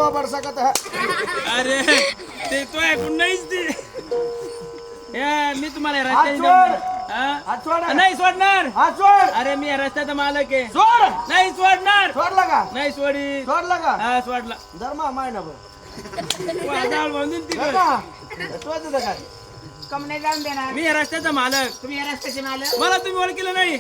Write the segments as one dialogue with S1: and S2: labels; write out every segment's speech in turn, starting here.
S1: हवा बढ़ सकता है।
S2: अरे ते तो ऐकून नाहीच ते मी तुम्हाला
S1: हात
S2: रस्त्याने
S1: सोड.
S2: नाही सोडणार.
S1: हात सोड.
S2: अरे मी या रस्त्याचा मालक आहे.
S1: सोड.
S2: नाही सोडणार.
S1: सोडला का?
S2: नाही सोडी.
S1: सोडला का?
S2: हा सोडला.
S1: धर्मा मायना बघ.
S2: वाजाळ बांधून तिकडे.
S1: सोड दे काय?
S3: कम नाही जाऊन देणार.
S2: मी या रस्त्याचा मालक.
S3: तुम्ही या रस्त्याचे मालक.
S2: मला तुम्ही ओळखलं नाही.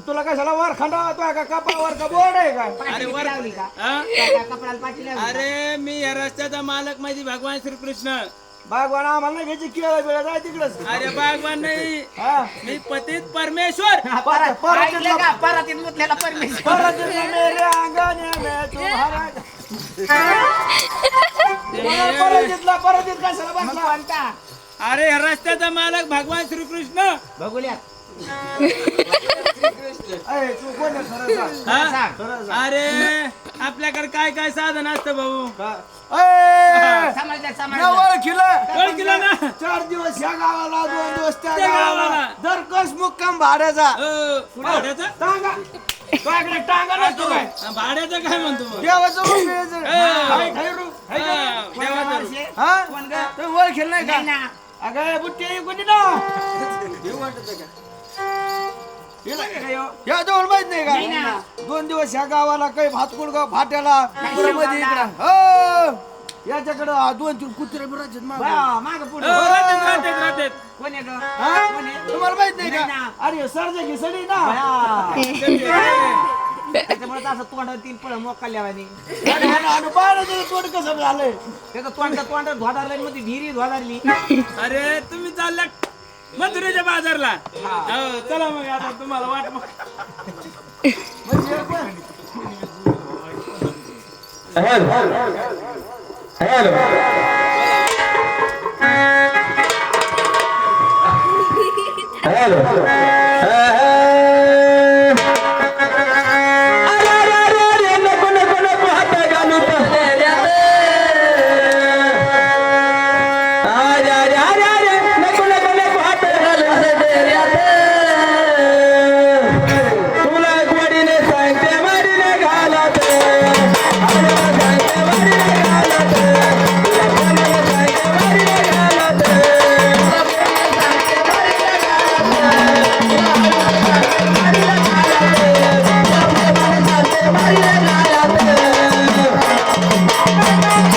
S1: तुला कशाला वर खंडावतोय का कपावर का बोर्ड आहे काय?
S3: पाठी
S2: वर-
S3: लावली का?
S2: हा?
S3: कपड्याला पाठी लावली का?
S2: अरे मी या रस्त्याचा मालक माझी भगवान श्रीकृष्ण.
S1: बागवान आम्हाला नाही घ्यायची केळ बिळ जाय तिकडच.
S2: अरे भगवान नाही
S1: हा
S2: मी पतित परमेश्वर.
S3: परत ऐकलं का? परत येऊन मुतलेला परमेश्वर.
S1: परत मेरे अंगने में तुम्हारा परत कशाला
S3: मग
S1: बसला?
S3: कोणता?
S2: अरे या रस्त्याचा मालक भगवान श्रीकृष्ण.
S3: बघूया.
S1: अय, तू कोण आहे? खरं सांग.
S2: हा?
S3: सांग.
S1: खरं सांग.
S2: अरे आपल्याकडे काय काय साधन असतं भाऊ.
S1: अय,
S3: समजलं,
S1: न
S3: समजलं.
S1: ओळखीलं.
S2: ओळखलं ना.
S1: 4 दिवस या गावाला 2 दिवस त्या
S2: त्या
S1: गावाला
S2: गावाला.
S1: दर कस मुक्काम भाड्याचा
S2: भाड्याचं
S1: टांगा तुझ्याकडे टांगा नसतो काय
S2: भाड्याचं काय म्हणतो मग?
S1: देवाचं रूप आहे याचं.
S2: हा.
S1: हाय, हाय रूप. हाय का?
S2: हा, देवाचं रूप.
S3: माणसे?
S1: हा?
S3: कोण गं?
S1: तुम्ही ओळखेल नाही
S3: नाही
S1: का?
S3: ना.
S1: अगं बुट्टी कोणी ना हे वाटत का या जवळ माहित नाही
S3: नाही
S1: का
S3: ना.
S1: 2 दिवस ह्या गावाला काही भातकुडगाव फाट्याला
S3: नाही
S1: पुरामध्ये
S3: शिवगावला.
S1: इकडं हो याच्याकडे 2-3 कुत्रे बिराचे
S3: बा, मागं पुढं.
S2: राहतात.
S3: कोण आहे गं?
S1: हा?
S3: कोण आहे?
S1: तुम्हाला माहित नाही
S3: नाही
S1: का
S3: ना.
S1: अरे सरजे घिसडी ना
S3: हा. त्याच्यामुळे तर असं तोंडावर 3 पळ मोकल्यावानी.
S1: आणि पाहिलं तोड कसं झालंय
S3: त्याचं तोंड धोदारला मध्ये ढिरी धोदारली.
S2: अरे तुम्ही चालल्या मथुरेच्या बाजारला. हो, चला मग आता तुम्हाला वाट
S1: म्हणजे पण
S4: Thank you.